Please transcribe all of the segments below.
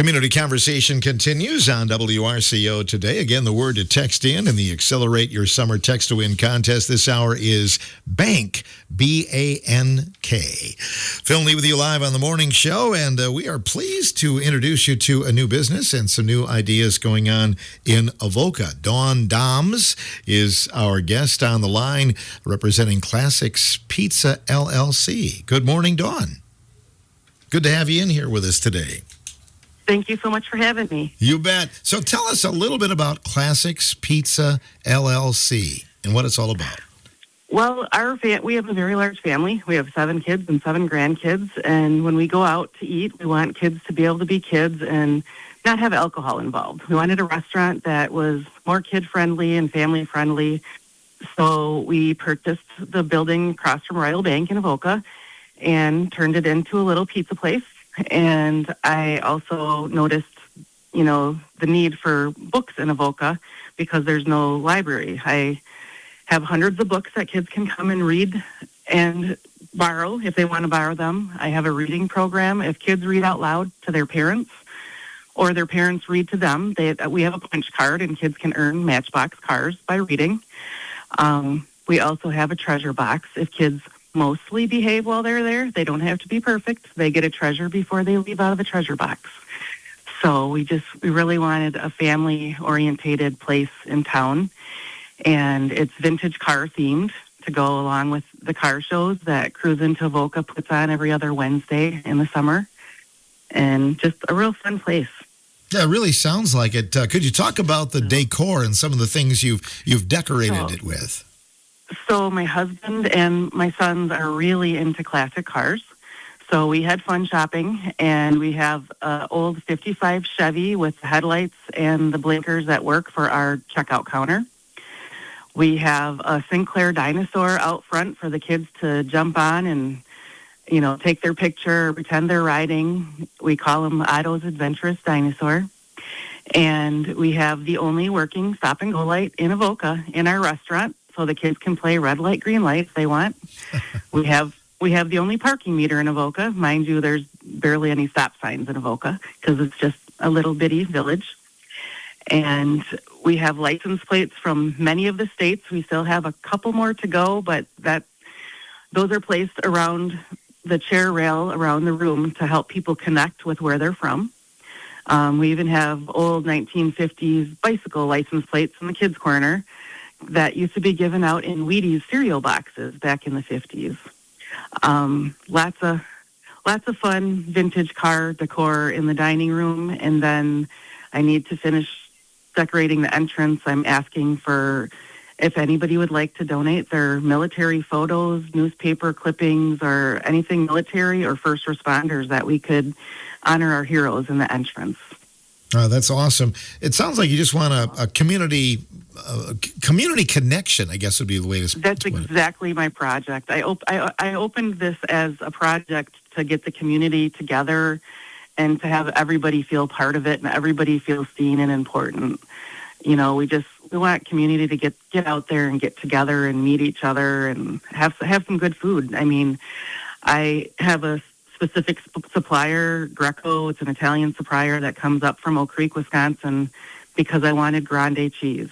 Community conversation continues on WRCO today. Again, the word to text in the Accelerate Your Summer Text to Win contest this hour is BANK, B-A-N-K. Phil Lee with you live on the morning show, and we are pleased to introduce you to a new business and some new ideas going on in Avoca. Dawn Doms is our guest on the line representing Classics Pizza LLC. Good morning, Dawn. Good to have you in here with us today. Thank you so much for having me. You bet. So tell us a little bit about Classics Pizza LLC and what it's all about. Well, we have a very large family. We have 7 kids and 7 grandkids. And when we go out to eat, we want kids to be able to be kids and not have alcohol involved. We wanted a restaurant that was more kid-friendly and family-friendly. So we purchased the building across from Royal Bank in Avoca and turned it into a little pizza place. And I also noticed, the need for books in Avoca because there's no library. I have hundreds of books that kids can come and read and borrow if they want to borrow them. I have a reading program. If kids read out loud to their parents or their parents read to them, we have a punch card and kids can earn Matchbox cars by reading. We also have a treasure box. If kids mostly behave while they're there, they don't have to be perfect. They get a treasure before they leave out of the treasure box. So we really wanted a family-orientated place in town, and it's vintage car themed to go along with the car shows that Cruise into Avoca puts on every other Wednesday in the summer, and just a real fun place. Yeah, it really sounds like it. Could you talk about the decor and some of the things you've decorated it with? So my husband and my sons are really into classic cars. So we had fun shopping, and we have an old 55 Chevy with the headlights and the blinkers that work for our checkout counter. We have a Sinclair dinosaur out front for the kids to jump on and, take their picture, pretend they're riding. We call him Otto's Adventurous Dinosaur. And we have the only working stop-and-go light in Avoca in our restaurant, so the kids can play red light, green light if they want. We have the only parking meter in Avoca. Mind you, there's barely any stop signs in Avoca because it's just a little bitty village. And we have license plates from many of the states. We still have a couple more to go, but those are placed around the chair rail around the room to help people connect with where they're from. We even have old 1950s bicycle license plates in the kids' corner that used to be given out in Wheaties cereal boxes back in the 50s. Lots of fun vintage car decor in the dining room, and then I need to finish decorating the entrance. I'm asking for if anybody would like to donate their military photos, newspaper clippings, or anything military or first responders that we could honor our heroes in the entrance. That's awesome. It sounds like you just want a community connection, I guess would be the way to That's put it. exactly my project. I opened this as a project to get the community together and to have everybody feel part of it and everybody feel seen and important. We want community to get out there and get together and meet each other and have some good food. I mean, I have a specific supplier, Greco. It's an Italian supplier that comes up from Oak Creek, Wisconsin, because I wanted grande cheese.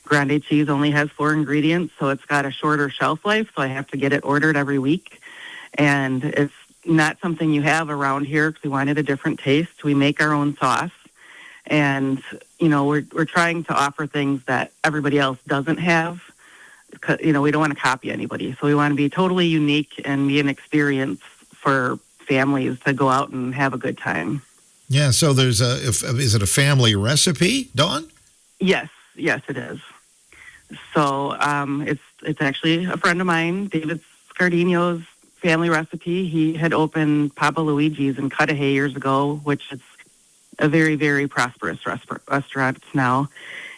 Grande cheese only has 4 ingredients, so it's got a shorter shelf life, so I have to get it ordered every week. And it's not something you have around here because we wanted a different taste. We make our own sauce. And, we're trying to offer things that everybody else doesn't have. We don't want to copy anybody. So we want to be totally unique and be an experience for families to go out and have a good time. Yeah, so is it a family recipe, Dawn? Yes, it is. So it's actually a friend of mine, David Scardino's family recipe. He had opened Papa Luigi's in Cudahy years ago, which is a very, very prosperous restaurant now.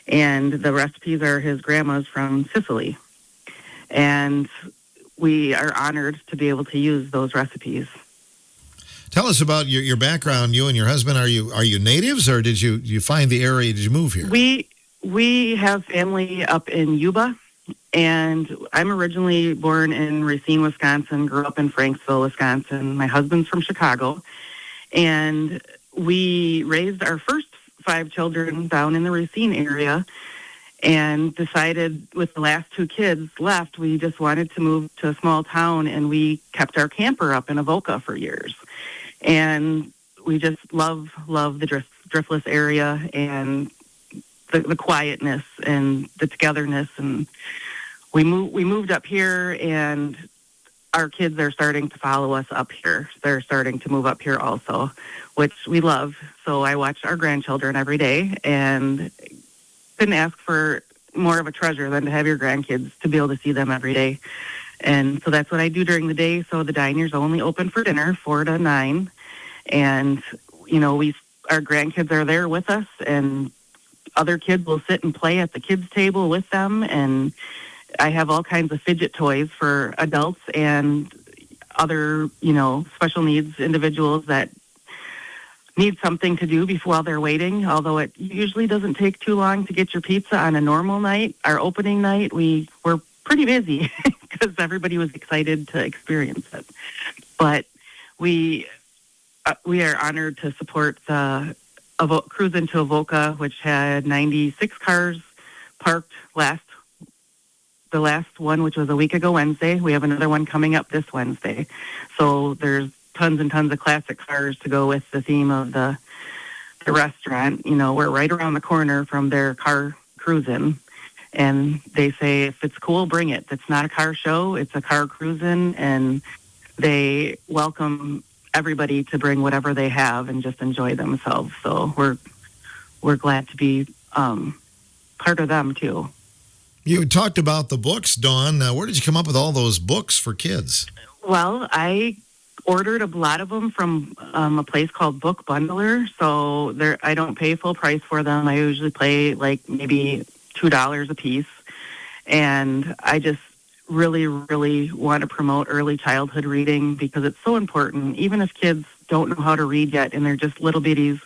And the recipes are his grandma's from Sicily. And we are honored to be able to use those recipes. Tell us about your background. You and your husband, are you natives, or did you find the area? Did you move here? We have family up in Yuba, and I'm originally born in Racine, Wisconsin, grew up in Franksville, Wisconsin. My husband's from Chicago, and we raised our first 5 children down in the Racine area and decided with the last 2 kids left, we just wanted to move to a small town, and we kept our camper up in Avoca for years. And we just love the driftless area and the quietness and the togetherness. And we moved up here, and our kids are starting to follow us up here. They're starting to move up here also, which we love. So I watch our grandchildren every day, and couldn't ask for more of a treasure than to have your grandkids to be able to see them every day. And so that's what I do during the day. So the diner's only open for dinner, 4 to 9. And, our grandkids are there with us, and other kids will sit and play at the kids' table with them. And I have all kinds of fidget toys for adults and other, special needs individuals that need something to do while they're waiting, although it usually doesn't take too long to get your pizza on a normal night. Our opening night, we were pretty busy because everybody was excited to experience it. But we are honored to support the Cruise into Avoca, which had 96 cars parked the last one, which was a week ago Wednesday. We have another one coming up this Wednesday. So there's tons and tons of classic cars to go with the theme of the restaurant. We're right around the corner from their car cruising. And they say, if it's cool, bring it. It's not a car show. It's a car cruising. And they welcome everybody to bring whatever they have and just enjoy themselves. So we're glad to be part of them, too. You talked about the books, Dawn. Where did you come up with all those books for kids? Well, I ordered a lot of them from a place called Book Bundler. So I don't pay full price for them. I usually pay like maybe $2 a piece. And I just really, really want to promote early childhood reading because it's so important. Even if kids don't know how to read yet and they're just little bitties,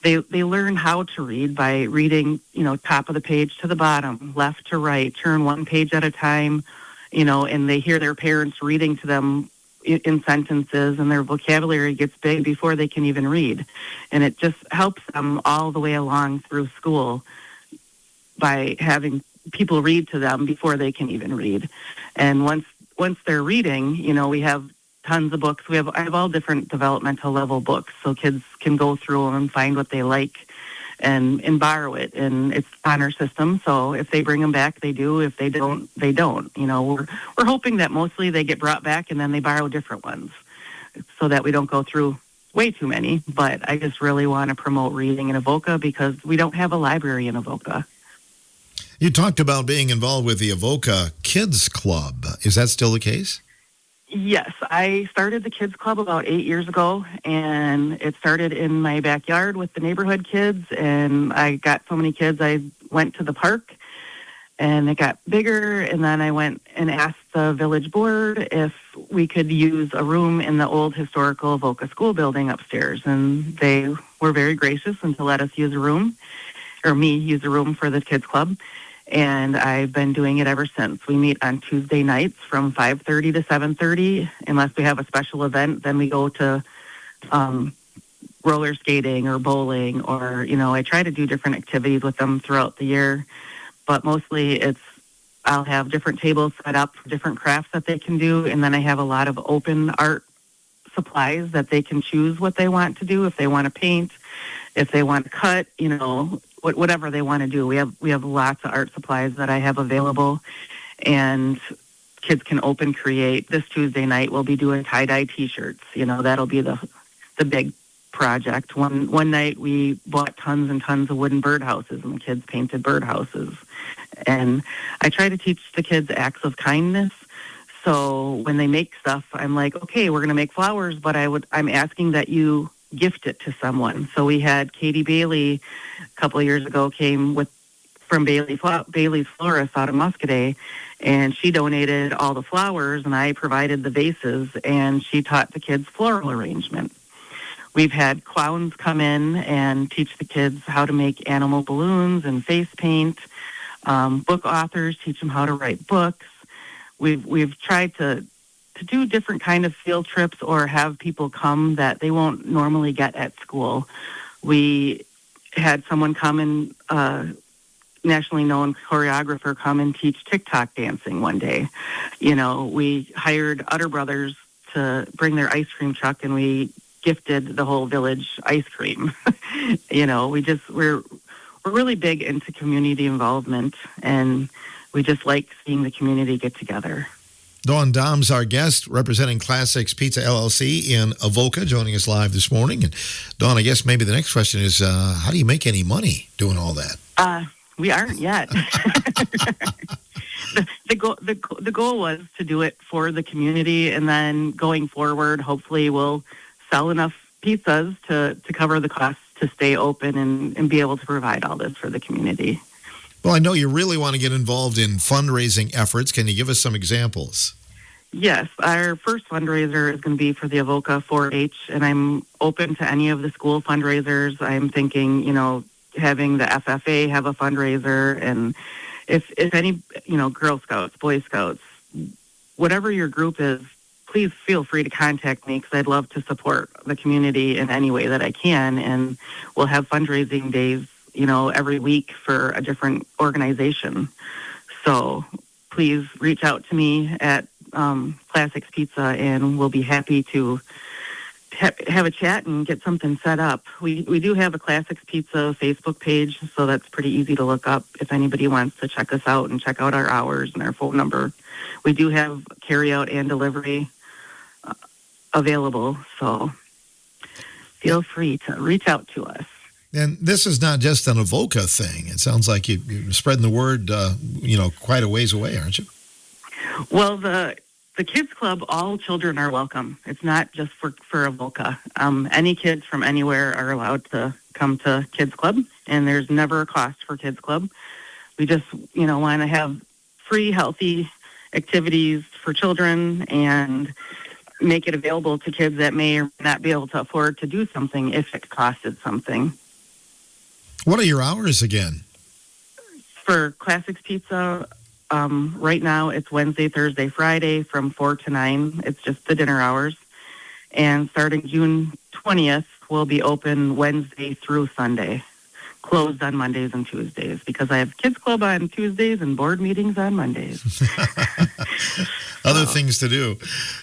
they learn how to read by reading, top of the page to the bottom, left to right, turn one page at a time, and they hear their parents reading to them in sentences, and their vocabulary gets big before they can even read. And it just helps them all the way along through school by having people read to them before they can even read. And once they're reading, we have tons of books. I have all different developmental level books, so kids can go through them and find what they like and borrow it. And it's honor system, so if they bring them back, they do. If they don't, they don't. We're hoping that mostly they get brought back and then they borrow different ones so that we don't go through way too many. But I just really want to promote reading in Avoca because we don't have a library in Avoca. You talked about being involved with the Avoca Kids Club. Is that still the case? Yes, I started the Kids Club about 8 years ago, and it started in my backyard with the neighborhood kids, and I got so many kids, I went to the park, and it got bigger, and then I went and asked the village board if we could use a room in the old historical Avoca school building upstairs, and they were very gracious and to let us use a room, or me use a room for the Kids Club. And I've been doing it ever since. We meet on Tuesday nights from 5:30 to 7:30. Unless we have a special event, then we go to roller skating or bowling, or, I try to do different activities with them throughout the year. But mostly I'll have different tables set up for different crafts that they can do. And then I have a lot of open art supplies that they can choose what they want to do. If they want to paint, if they want to cut, whatever they want to do. We have lots of art supplies that I have available, and kids can create. This Tuesday night we'll be doing tie-dye T-shirts. That'll be the big project. One night we bought tons and tons of wooden birdhouses, and the kids painted birdhouses. And I try to teach the kids acts of kindness. So when they make stuff, I'm like, okay, we're going to make flowers, but I'm asking that you gift it to someone. So we had Katie Bailey a couple of years ago came from Bailey's Florist out of Muscadet, and she donated all the flowers, and I provided the vases, and she taught the kids floral arrangement. We've had clowns come in and teach the kids how to make animal balloons and face paint. Book authors teach them how to write books. We've tried to to do different kind of field trips or have people come that they won't normally get at school. We had someone come and nationally known choreographer come and teach TikTok dancing one day. We hired Utter Brothers to bring their ice cream truck, and we gifted the whole village ice cream. We're really big into community involvement, and we just like seeing the community get together. Dawn Dom's our guest, representing Classics Pizza LLC in Avoca, joining us live this morning. And Dawn, I guess maybe the next question is, how do you make any money doing all that? We aren't yet. The goal was to do it for the community, and then going forward, hopefully we'll sell enough pizzas to cover the costs to stay open and be able to provide all this for the community. Well, I know you really want to get involved in fundraising efforts. Can you give us some examples? Yes, our first fundraiser is going to be for the Avoca 4-H, and I'm open to any of the school fundraisers. I'm thinking, having the FFA have a fundraiser, and if any, Girl Scouts, Boy Scouts, whatever your group is, please feel free to contact me, because I'd love to support the community in any way that I can. And we'll have fundraising days, every week for a different organization. So please reach out to me at Classics Pizza, and we'll be happy to have a chat and get something set up. We do have a Classics Pizza Facebook page, so that's pretty easy to look up if anybody wants to check us out and check out our hours and our phone number. We do have carry-out and delivery available, so feel free to reach out to us. And this is not just an Avoca thing. It sounds like you're spreading the word, quite a ways away, aren't you? Well, the Kids Club, all children are welcome. It's not just for Avoca. Any kids from anywhere are allowed to come to Kids Club, and there's never a cost for Kids Club. We just, want to have free, healthy activities for children and make it available to kids that may or may not be able to afford to do something if it costed something. What are your hours again? For Classics Pizza, right now it's Wednesday, Thursday, Friday from 4 to 9. It's just the dinner hours. And starting June 20th, we'll be open Wednesday through Sunday, closed on Mondays and Tuesdays, because I have Kids Club on Tuesdays and board meetings on Mondays. Other things to do.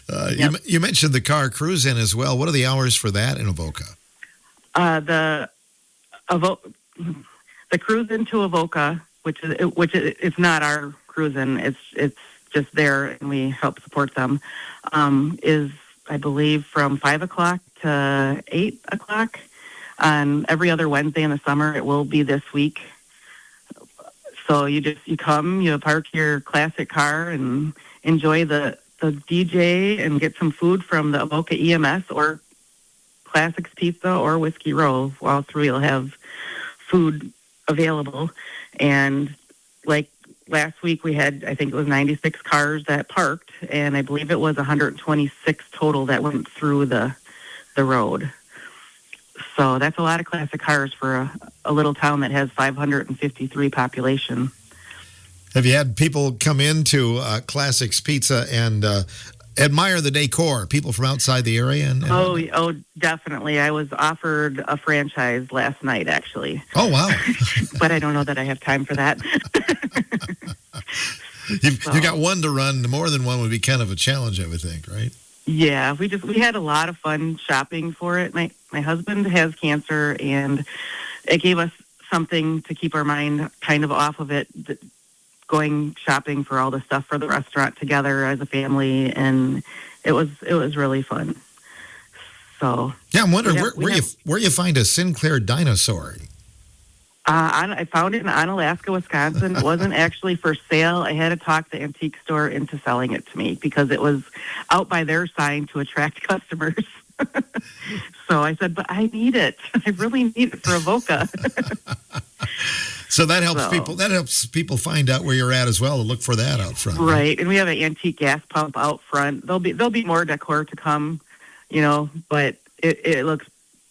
Yep. You mentioned the car cruise-in as well. What are the hours for that in Avoca? The cruise into Avoca, which is not our cruise-in, it's just there, and we help support them, is, I believe, from 5 o'clock to 8 o'clock on every other Wednesday in the summer. It will be this week. So you come, you park your classic car and enjoy the DJ and get some food from the Avoca EMS or Classics Pizza or Whiskey Row. All three will have food available. And like last week, we had, I think it was 96 cars that parked, and I believe it was 126 total that went through the road. So that's a lot of classic cars for a little town that has 553 population. Have you had people come into Classics Pizza and admire the decor, people from outside the area? Oh, definitely. I was offered a franchise last night, actually. Oh, wow. But I don't know that I have time for that. You got one to run. More than one would be kind of a challenge, I would think, right? Yeah, we had a lot of fun shopping for it. My husband has cancer, and it gave us something to keep our mind kind of off of it, going shopping for all the stuff for the restaurant together as a family, and it was really fun. So yeah, I'm wondering where you find a Sinclair dinosaur. I found it in Onalaska, Wisconsin. It wasn't actually for sale. I had to talk the antique store into selling it to me because it was out by their sign to attract customers. So I said, but I need it. I really need it for Avoca. So that helps people. That helps people find out where you're at as well, to look for that out front. Right, and we have an antique gas pump out front. There'll be more decor to come, but it looks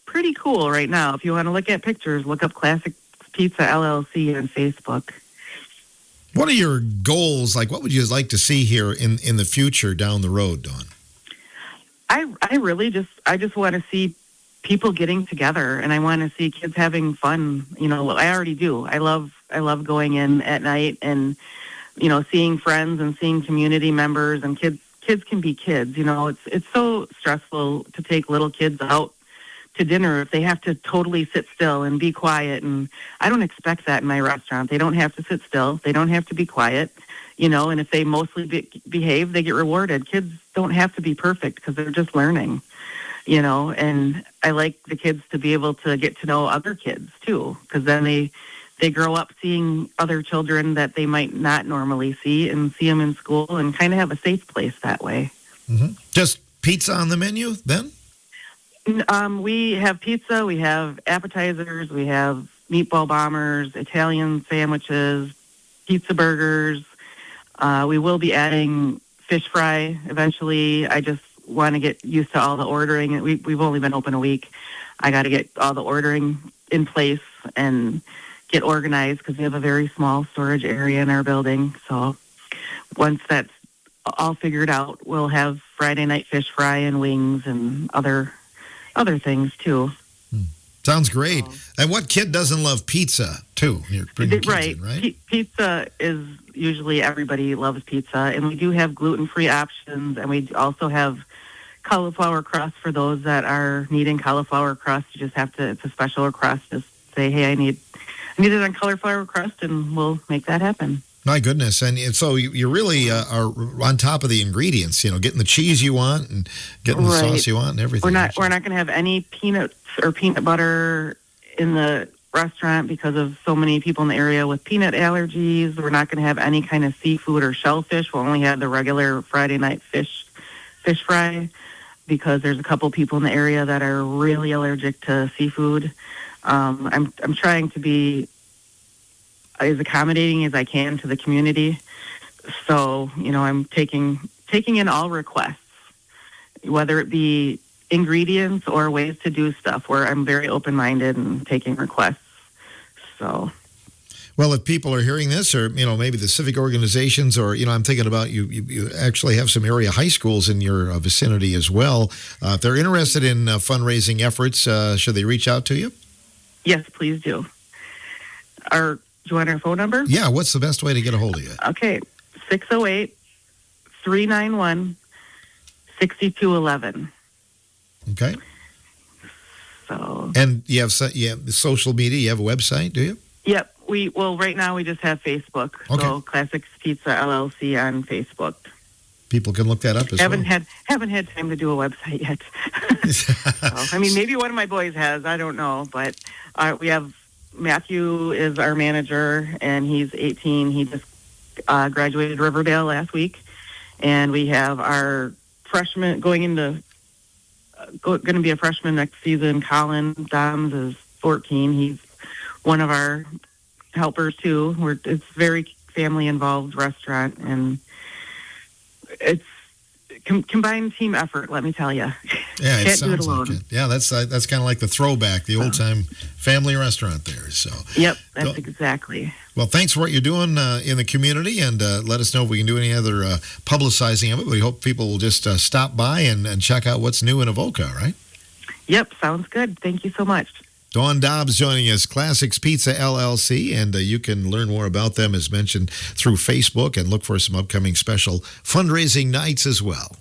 pretty cool right now. If you want to look at pictures, look up Classics Pizza LLC on Facebook. What are your goals? Like, what would you like to see here in the future down the road, Dawn? I really just want to see people getting together, and I want to see kids having fun. I already do. I love going in at night and seeing friends and seeing community members, and kids can be kids. It's so stressful to take little kids out to dinner if they have to totally sit still and be quiet. And I don't expect that in my restaurant. They don't have to sit still. They don't have to be quiet, and if they mostly behave, they get rewarded. Kids don't have to be perfect because they're just learning, and I like the kids to be able to get to know other kids too, because then they grow up seeing other children that they might not normally see and see them in school and kind of have a safe place that way. Mm-hmm. Just pizza on the menu then? We have pizza, we have appetizers, we have meatball bombers, Italian sandwiches, pizza burgers. We will be adding fish fry eventually. I just want to get used to all the ordering. We've only been open a week. I got to get all the ordering in place and get organized because we have a very small storage area in our building. So once that's all figured out, we'll have Friday night fish fry and wings and other things too. Sounds great. And what kid doesn't love pizza too? You're bringing kids in, right? Pizza is usually everybody loves pizza, and we do have gluten-free options, and we also have cauliflower crust for those that are needing cauliflower crust. You just have to, it's a special request. Just say, hey, I need it on cauliflower crust, and we'll make that happen. My goodness. And so you really are on top of the ingredients, getting the cheese you want and getting the sauce you want and everything. We're not going to have any peanuts or peanut butter in the restaurant because of so many people in the area with peanut allergies. We're not going to have any kind of seafood or shellfish. We'll only have the regular Friday night fish fry because there's a couple people in the area that are really allergic to seafood. I'm trying to be as accommodating as I can to the community. So, I'm taking in all requests, whether it be ingredients or ways to do stuff, where I'm very open-minded and taking requests. So, well, if people are hearing this, or maybe the civic organizations, or I'm thinking about you actually have some area high schools in your vicinity as well. If they're interested in fundraising efforts, should they reach out to you? Yes, please do. Do you want our phone number? Yeah, what's the best way to get a hold of you? Okay, 608-391-6211. Okay. So. And you have social media. You have a website, do you? Yep. Right now we just have Facebook. Okay. So Classics Pizza LLC on Facebook. People can look that up as well. Haven't had time to do a website yet. So, maybe one of my boys has. I don't know, but we have Matthew is our manager, and he's 18. He just graduated Riverdale last week, and we have our freshman going to be a freshman next season. Colin Doms is 14. He's one of our helpers too. It's a very family involved restaurant, and it's combined team effort. Let me tell you. Yeah, Can't do it alone. Like it. Yeah, that's kind of like the throwback, the old time family restaurant there. So. Yep, that's exactly. Well, thanks for what you're doing in the community, and let us know if we can do any other publicizing of it. We hope people will just stop by and check out what's new in Avoca, right? Yep, sounds good. Thank you so much. Dawn Dobbs joining us, Classics Pizza LLC, and you can learn more about them, as mentioned, through Facebook, and look for some upcoming special fundraising nights as well.